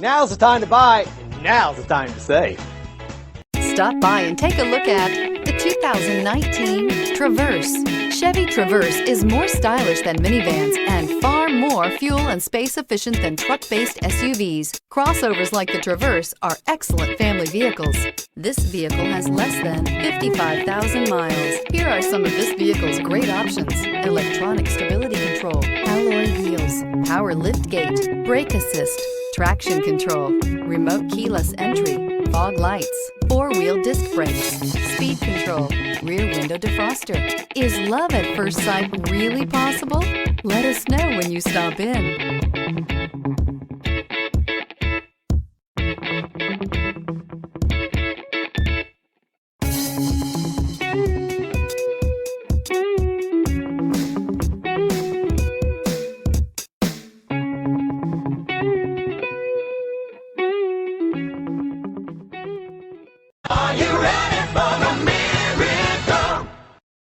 Now's the time to buy, and now's the time to save. Stop by and take a look at the 2019 Traverse. Chevy Traverse is more stylish than minivans and far more fuel and space efficient than truck-based SUVs. Crossovers like the Traverse are excellent family vehicles. This vehicle has less than 55,000 miles. Here are some of this vehicle's great options: electronic stability control, alloy wheels, power liftgate, brake assist, traction control, remote keyless entry, fog lights, four-wheel disc brakes, speed control, rear window defroster. Is love at first sight really possible? Let us know when you stop in. Are you ready?